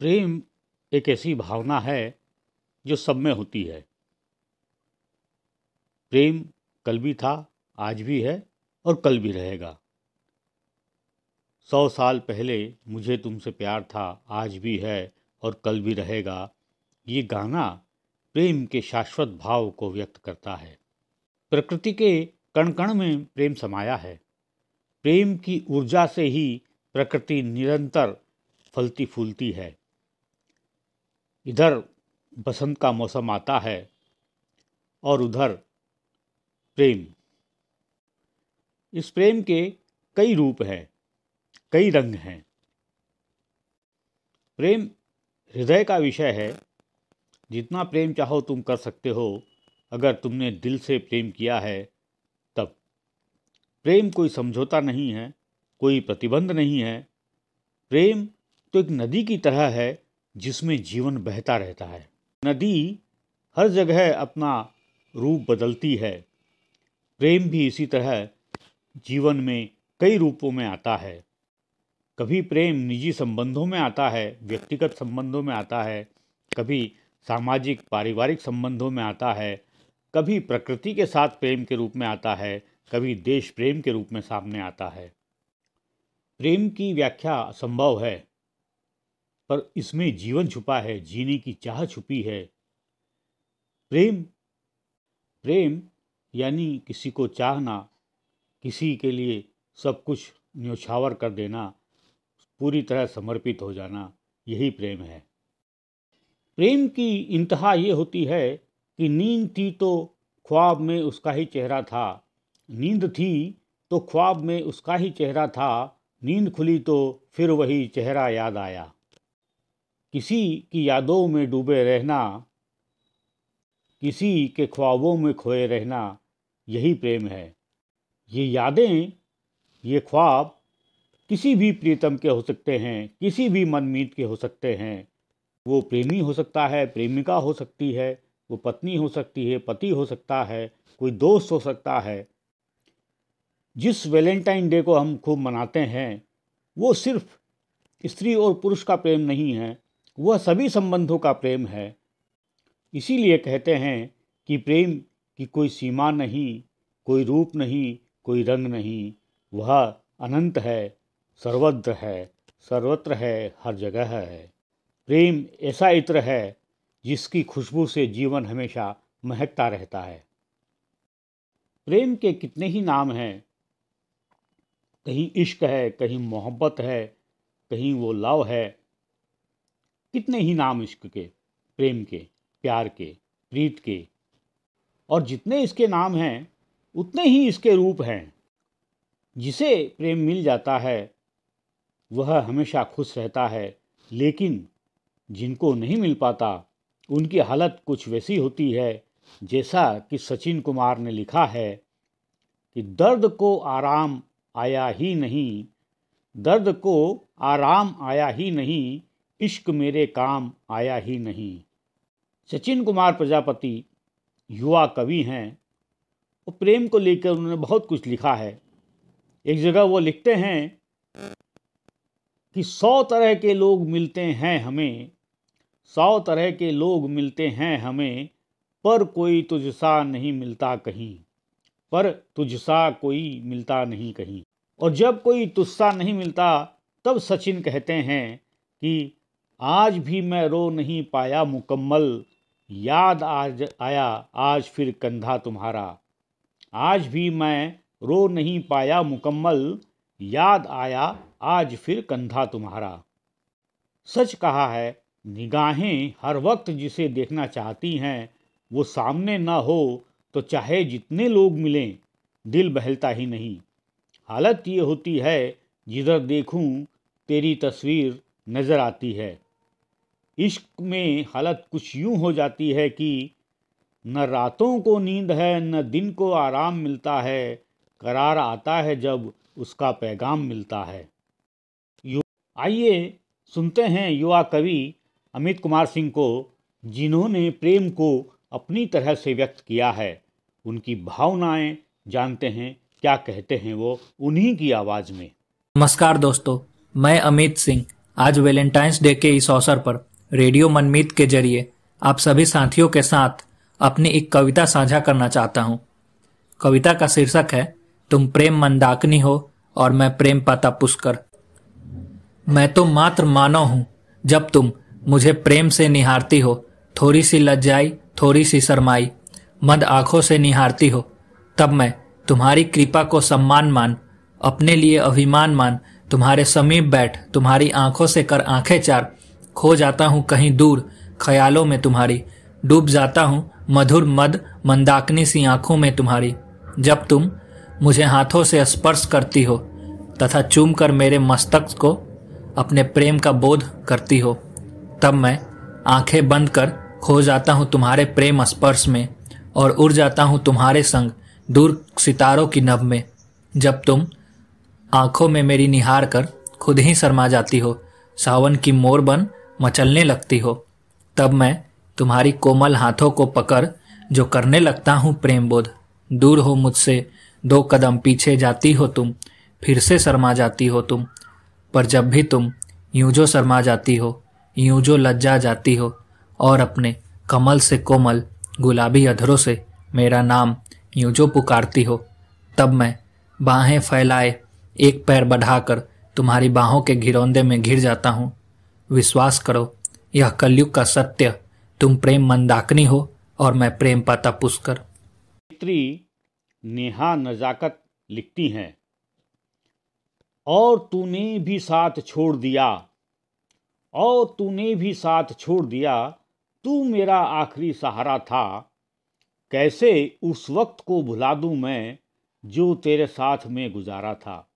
प्रेम एक ऐसी भावना है जो सब में होती है। प्रेम कल भी था, आज भी है और कल भी रहेगा। 100 साल पहले मुझे तुमसे प्यार था, आज भी है और कल भी रहेगा। ये गाना प्रेम के शाश्वत भाव को व्यक्त करता है। प्रकृति के कण कण में प्रेम समाया है। प्रेम की ऊर्जा से ही प्रकृति निरंतर फलती फूलती है। इधर बसंत का मौसम आता है और उधर प्रेम। इस प्रेम के कई रूप हैं, कई रंग हैं। प्रेम हृदय का विषय है। जितना प्रेम चाहो तुम कर सकते हो, अगर तुमने दिल से प्रेम किया है तब। प्रेम कोई समझौता नहीं है, कोई प्रतिबंध नहीं है। प्रेम तो एक नदी की तरह है जिसमें जीवन बहता रहता है। नदी हर जगह अपना रूप बदलती है। प्रेम भी इसी तरह जीवन में कई रूपों में आता है। कभी प्रेम निजी संबंधों में आता है, व्यक्तिगत संबंधों में आता है, कभी सामाजिक पारिवारिक संबंधों में आता है, कभी प्रकृति के साथ प्रेम के रूप में आता है, कभी देश प्रेम के रूप में सामने आता है। प्रेम की व्याख्या असंभव है, पर इसमें जीवन छुपा है, जीने की चाह छुपी है। प्रेम प्रेम यानी किसी को चाहना, किसी के लिए सब कुछ न्योछावर कर देना, पूरी तरह समर्पित हो जाना, यही प्रेम है। प्रेम की इंतहा ये होती है कि नींद थी तो ख्वाब में उसका ही चेहरा था, नींद थी तो ख्वाब में उसका ही चेहरा था, नींद खुली तो फिर वही चेहरा याद आया। किसी की यादों में डूबे रहना, किसी के ख्वाबों में खोए रहना, यही प्रेम है। ये यादें, ये ख्वाब किसी भी प्रीतम के हो सकते हैं, किसी भी मनमीत के हो सकते हैं। वो प्रेमी हो सकता है, प्रेमिका हो सकती है, वो पत्नी हो सकती है, पति हो सकता है, कोई दोस्त हो सकता है। जिस वैलेंटाइन डे को हम खूब मनाते हैं, वो सिर्फ स्त्री और पुरुष का प्रेम नहीं है, वह सभी संबंधों का प्रेम है। इसीलिए कहते हैं कि प्रेम की कोई सीमा नहीं, कोई रूप नहीं, कोई रंग नहीं। वह अनंत है, सर्वत्र है, सर्वत्र है, हर जगह है। प्रेम ऐसा इत्र है जिसकी खुशबू से जीवन हमेशा महकता रहता है। प्रेम के कितने ही नाम हैं। कहीं इश्क है, कहीं मोहब्बत है, कहीं वो लव है। कितने ही नाम इश्क के, प्रेम के, प्यार के, प्रीत के। और जितने इसके नाम हैं उतने ही इसके रूप हैं। जिसे प्रेम मिल जाता है वह हमेशा खुश रहता है, लेकिन जिनको नहीं मिल पाता उनकी हालत कुछ वैसी होती है जैसा कि सचिन कुमार ने लिखा है कि दर्द को आराम आया ही नहीं, दर्द को आराम आया ही नहीं, इश्क मेरे काम आया ही नहीं। सचिन कुमार प्रजापति युवा कवि हैं और प्रेम को लेकर उन्होंने बहुत कुछ लिखा है। एक जगह वो लिखते हैं कि 100 तरह के लोग मिलते हैं हमें, 100 तरह के लोग मिलते हैं हमें, पर कोई तुझसा नहीं मिलता कहीं, पर तुझसा कोई मिलता नहीं कहीं। और जब कोई तुझसा नहीं मिलता तब सचिन कहते हैं कि आज भी मैं रो नहीं पाया मुकम्मल, याद आज आया आज फिर कंधा तुम्हारा। आज भी मैं रो नहीं पाया मुकम्मल, याद आया आज फिर कंधा तुम्हारा। सच कहा है, निगाहें हर वक्त जिसे देखना चाहती हैं, वो सामने ना हो तो चाहे जितने लोग मिलें, दिल बहलता ही नहीं। हालत ये होती है जिधर देखूं तेरी तस्वीर नज़र आती है। इश्क में हालत कुछ यूं हो जाती है कि न रातों को नींद है, न दिन को आराम मिलता है, करार आता है जब उसका पैगाम मिलता है। आइए सुनते हैं युवा कवि अमित कुमार सिंह को, जिन्होंने प्रेम को अपनी तरह से व्यक्त किया है। उनकी भावनाएं जानते हैं, क्या कहते हैं वो, उन्हीं की आवाज़ में। नमस्कार दोस्तों, मैं अमित सिंह आज वैलेंटाइंस डे के इस अवसर पर रेडियो मनमीत के जरिए आप सभी साथियों के साथ अपनी एक कविता साझा करना चाहता हूँ। कविता का शीर्षक है तुम प्रेम मंदाकिनी हो और मैं प्रेम पाता पुष्कर। मैं तो मात्र मानव हूँ जब तुम मुझे प्रेम से निहारती हो, थोड़ी सी लज्जाई थोड़ी सी शर्माई, मद आंखों से निहारती हो, तब मैं तुम्हारी कृपा को सम्मान मान, अपने लिए अभिमान मान, तुम्हारे समीप बैठ तुम्हारी आंखों से कर आंखें चार, खो जाता हूँ कहीं दूर ख्यालों में तुम्हारी, डूब जाता हूँ मधुर मद मंदाकिनी सी आंखों में तुम्हारी। जब तुम मुझे हाथों से स्पर्श करती हो तथा चूम कर मेरे मस्तक को अपने प्रेम का बोध करती हो, तब मैं आंखें बंद कर खो जाता हूँ तुम्हारे प्रेम स्पर्श में और उड़ जाता हूँ तुम्हारे संग दूर सितारों की नभ में। जब तुम आंखों में मेरी निहार कर खुद ही शर्मा जाती हो, सावन की मोर बन मचलने लगती हो, तब मैं तुम्हारी कोमल हाथों को पकड़ जो करने लगता हूँ प्रेम बोध। दूर हो मुझसे दो कदम पीछे जाती हो तुम, फिर से शर्मा जाती हो तुम, पर जब भी तुम यूं जो शर्मा जाती हो, यूं जो लज्जा जाती हो और अपने कमल से कोमल गुलाबी अधरों से मेरा नाम यूं जो पुकारती हो, तब मैं बाहें फैलाए एक पैर बढ़ाकर तुम्हारी बाहों के घिरौंदे में घिर जाता हूँ। विश्वास करो यह कलयुग का सत्य, तुम प्रेम मंदाकिनी हो और मैं प्रेम पाता पुष्कर। नेत्री नेहा नजाकत लिखती हैं, और तूने भी साथ छोड़ दिया, और तूने भी साथ छोड़ दिया, तू मेरा आखिरी सहारा था, कैसे उस वक्त को भुला दूं मैं जो तेरे साथ में गुजारा था,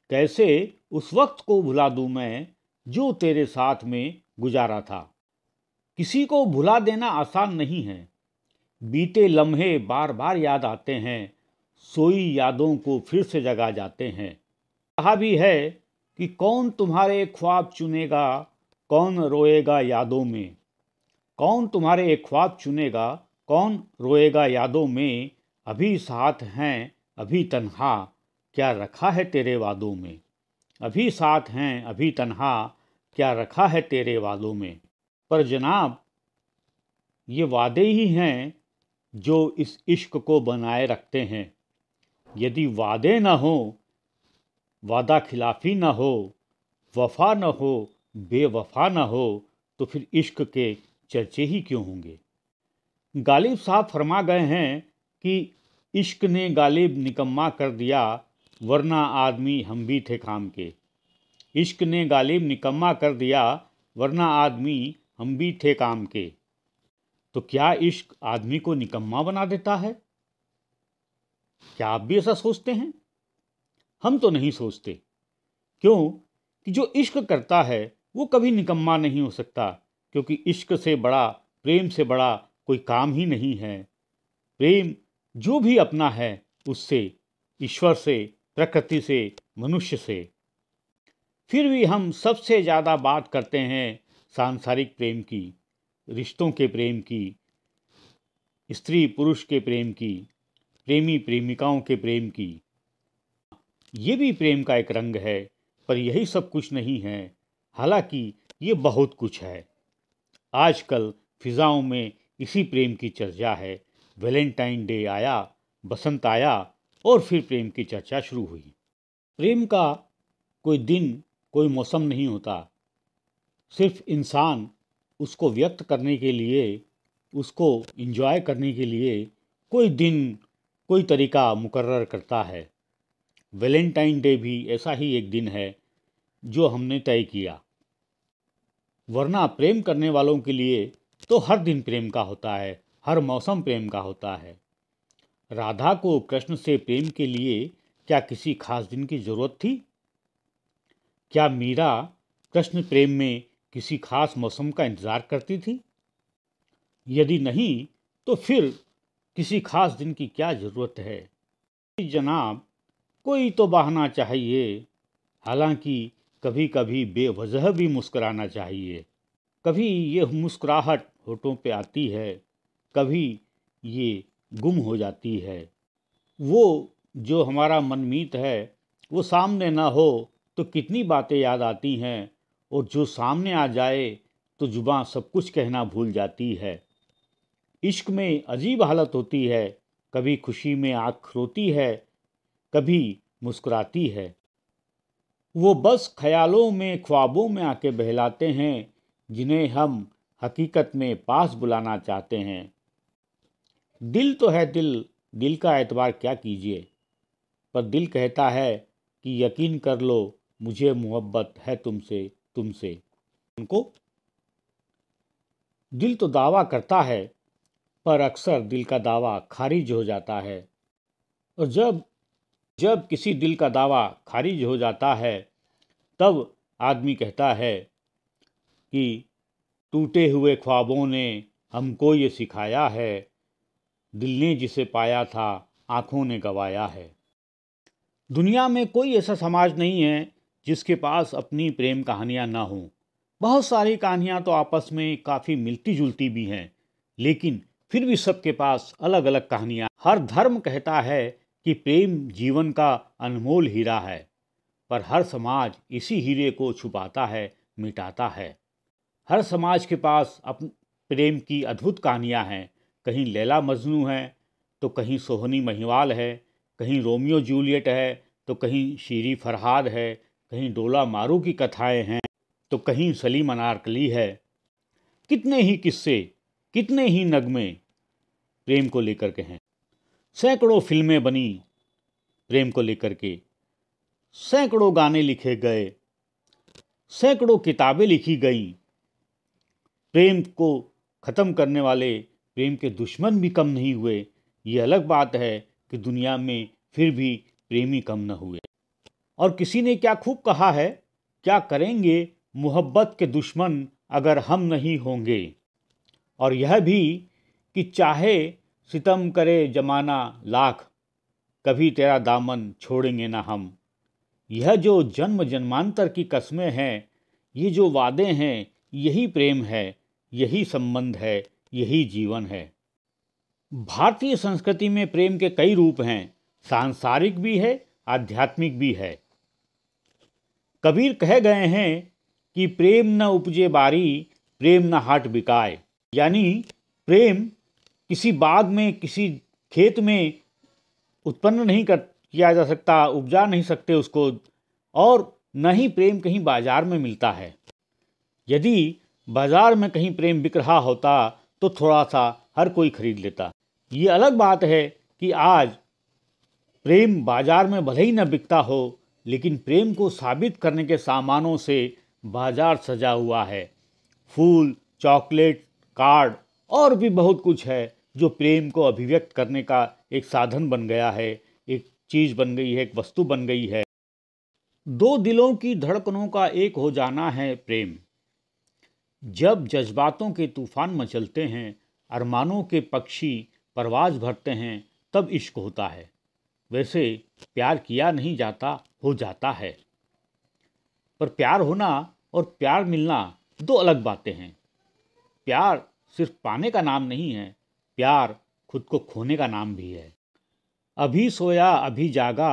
कैसे उस वक्त को भुला दूं मैं जो तेरे साथ में गुजारा था। किसी को भुला देना आसान नहीं है, बीते लम्हे बार बार याद आते हैं, सोई यादों को फिर से जगा जाते हैं। कहा भी है कि कौन तुम्हारे ख्वाब चुनेगा, कौन रोएगा यादों में, कौन तुम्हारे ख्वाब चुनेगा, कौन रोएगा यादों में, अभी साथ हैं अभी तन्हा, क्या रखा है तेरे वादों में, अभी साथ हैं अभी तन्हा, क्या रखा है तेरे वादों में। पर जनाब ये वादे ही हैं जो इस इश्क को बनाए रखते हैं। यदि वादे न हो, वादा खिलाफी न हो, वफा न हो, बेवफा न हो, तो फिर इश्क के चर्चे ही क्यों होंगे। गालिब साहब फरमा गए हैं कि इश्क ने गालिब निकम्मा कर दिया, वरना आदमी हम भी थे काम के। इश्क ने गालिब निकम्मा कर दिया, वरना आदमी हम भी थे काम के। तो क्या इश्क आदमी को निकम्मा बना देता है? क्या आप भी ऐसा सोचते हैं? हम तो नहीं सोचते। क्यों कि जो इश्क करता है वो कभी निकम्मा नहीं हो सकता, क्योंकि इश्क से बड़ा, प्रेम से बड़ा कोई काम ही नहीं है। प्रेम जो भी अपना है उससे, ईश्वर से, प्रकृति से, मनुष्य से। फिर भी हम सबसे ज़्यादा बात करते हैं सांसारिक प्रेम की, रिश्तों के प्रेम की, स्त्री पुरुष के प्रेम की, प्रेमी प्रेमिकाओं के प्रेम की। ये भी प्रेम का एक रंग है, पर यही सब कुछ नहीं है। हालांकि ये बहुत कुछ है। आजकल फिजाओं में इसी प्रेम की चर्चा है। वैलेंटाइन डे आया, बसंत आया और फिर प्रेम की चर्चा शुरू हुई। प्रेम का कोई दिन, कोई मौसम नहीं होता। सिर्फ इंसान उसको व्यक्त करने के लिए, उसको एंजॉय करने के लिए कोई दिन, कोई तरीका मुकर्रर करता है। वैलेंटाइन डे भी ऐसा ही एक दिन है जो हमने तय किया। वरना प्रेम करने वालों के लिए तो हर दिन प्रेम का होता है, हर मौसम प्रेम का होता है। राधा को कृष्ण से प्रेम के लिए क्या किसी खास दिन की जरूरत थी? क्या मीरा कृष्ण प्रेम में किसी खास मौसम का इंतजार करती थी? यदि नहीं तो फिर किसी खास दिन की क्या जरूरत है? जनाब कोई तो बहाना चाहिए। हालांकि कभी कभी बेवजह भी मुस्कुराना चाहिए। कभी ये मुस्कुराहट होठों पे आती है, कभी ये गुम हो जाती है। वो जो हमारा मनमीत है वो सामने ना हो तो कितनी बातें याद आती हैं, और जो सामने आ जाए तो जुबां सब कुछ कहना भूल जाती है। इश्क में अजीब हालत होती है, कभी खुशी में आँख रोती है, कभी मुस्कुराती है। वो बस ख्यालों में ख्वाबों में आके बहलाते हैं, जिन्हें हम हकीकत में पास बुलाना चाहते हैं। दिल तो है दिल, दिल का एतबार क्या कीजिए, पर दिल कहता है कि यकीन कर लो मुझे मोहब्बत है तुमसे तुमसे। उनको दिल तो दावा करता है, पर अक्सर दिल का दावा खारिज हो जाता है। और जब जब किसी दिल का दावा खारिज हो जाता है, तब आदमी कहता है कि टूटे हुए ख्वाबों ने हमको ये सिखाया है, दिल ने जिसे पाया था आंखों ने गवाया है। दुनिया में कोई ऐसा समाज नहीं है जिसके पास अपनी प्रेम कहानियां ना हों। बहुत सारी कहानियां तो आपस में काफ़ी मिलती जुलती भी हैं, लेकिन फिर भी सबके पास अलग अलग कहानियां। हर धर्म कहता है कि प्रेम जीवन का अनमोल हीरा है, पर हर समाज इसी हीरे को छुपाता है, मिटाता है। हर समाज के पास प्रेम की अद्भुत कहानियां हैं। कहीं लैला मजनू है, तो कहीं सोहनी महिवाल है, कहीं रोमियो जूलियट है, तो कहीं शीरी फरहाद है, कहीं डोला मारू की कथाएं हैं, तो कहीं सलीम अनारकली है। कितने ही किस्से, कितने ही नगमे प्रेम को लेकर के हैं। सैकड़ों फिल्में बनी प्रेम को लेकर के, सैकड़ों गाने लिखे गए, सैकड़ों किताबें लिखी गईं। प्रेम को ख़त्म करने वाले प्रेम के दुश्मन भी कम नहीं हुए। ये अलग बात है कि दुनिया में फिर भी प्रेमी कम न हुए। और किसी ने क्या खूब कहा है, क्या करेंगे मोहब्बत के दुश्मन अगर हम नहीं होंगे। और यह भी कि चाहे सितम करे जमाना लाख, कभी तेरा दामन छोड़ेंगे ना हम। यह जो जन्म जन्मांतर की कस्में हैं, ये जो वादे हैं, यही प्रेम है, यही संबंध है, यही जीवन है। भारतीय संस्कृति में प्रेम के कई रूप हैं, सांसारिक भी है, आध्यात्मिक भी है। कबीर कह गए हैं कि प्रेम न उपजे बारी, प्रेम न हाट बिकाए। यानी प्रेम किसी बाग में, किसी खेत में उत्पन्न नहीं किया जा सकता, उपजा नहीं सकते उसको, और न ही प्रेम कहीं बाजार में मिलता है। यदि बाजार में कहीं प्रेम बिक रहा होता तो थोड़ा सा हर कोई खरीद लेता। ये अलग बात है कि आज प्रेम बाजार में भले ही न बिकता हो, लेकिन प्रेम को साबित करने के सामानों से बाजार सजा हुआ है। फूल, चॉकलेट, कार्ड और भी बहुत कुछ है जो प्रेम को अभिव्यक्त करने का एक साधन बन गया है, एक चीज़ बन गई है, एक वस्तु बन गई है। दो दिलों की धड़कनों का एक हो जाना है प्रेम। जब जज्बातों के तूफान मचलते हैं, अरमानों के पक्षी परवाज भरते हैं, तब इश्क होता है। वैसे प्यार किया नहीं जाता, हो जाता है। पर प्यार होना और प्यार मिलना दो अलग बातें हैं। प्यार सिर्फ पाने का नाम नहीं है, प्यार खुद को खोने का नाम भी है। अभी सोया अभी जागा,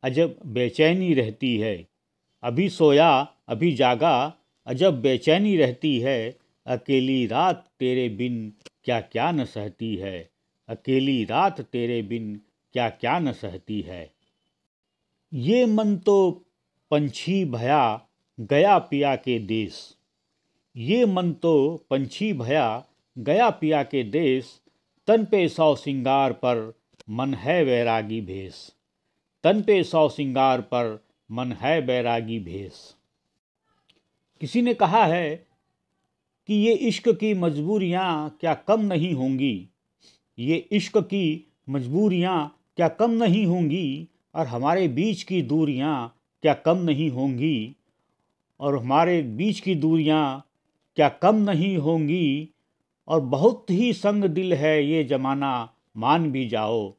अजब बेचैनी रहती है। अभी सोया अभी जागा, अजब बेचैनी रहती है। अकेली रात तेरे बिन क्या क्या न सहती है। अकेली रात तेरे बिन क्या क्या न सहती है। ये मन तो पंछी भया गया पिया के देश। ये मन तो पंछी भया गया पिया के देश। तन पे सौ सिंगार पर मन है वैरागी भेष। तन पे सौ सिंगार पर मन है बैरागी भेष। किसी ने कहा है कि ये इश्क की मजबूरियाँ क्या कम नहीं होंगी। ये इश्क की मजबूरियाँ क्या कम नहीं होंगी, और हमारे बीच की दूरियाँ क्या कम नहीं होंगी। और हमारे बीच की दूरियाँ क्या कम नहीं होंगी। और बहुत ही संग दिल है ये ज़माना, मान भी जाओ।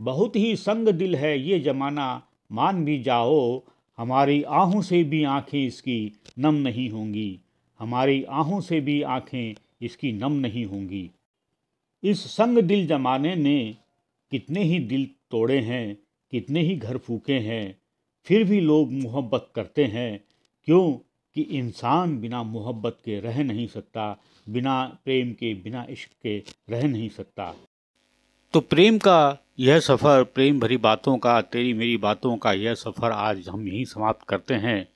बहुत ही संग दिल है ये ज़माना, मान भी जाओ। हमारी आहों से भी आँखें इसकी नम नहीं होंगी। हमारी आहों से भी आँखें इसकी नम नहीं होंगी। इस संग दिल ज़माने ने कितने ही दिल तोड़े हैं, कितने ही घर फूके हैं, फिर भी लोग मोहब्बत करते हैं। क्यों? कि इंसान बिना मोहब्बत के रह नहीं सकता, बिना प्रेम के, बिना इश्क के रह नहीं सकता। तो प्रेम का यह सफ़र, प्रेम भरी बातों का, तेरी मेरी बातों का यह सफ़र आज हम यहीं समाप्त करते हैं।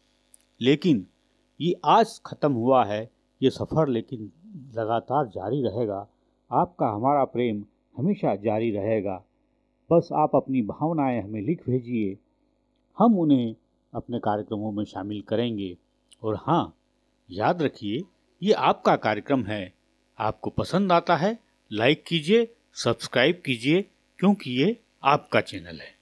लेकिन ये आज ख़त्म हुआ है ये सफ़र, लेकिन लगातार जारी रहेगा। आपका हमारा प्रेम हमेशा जारी रहेगा। बस आप अपनी भावनाएं हमें लिख भेजिए, हम उन्हें अपने कार्यक्रमों में शामिल करेंगे। और हाँ, याद रखिए ये आपका कार्यक्रम है। आपको पसंद आता है लाइक कीजिए, सब्सक्राइब कीजिए, क्योंकि ये आपका चैनल है।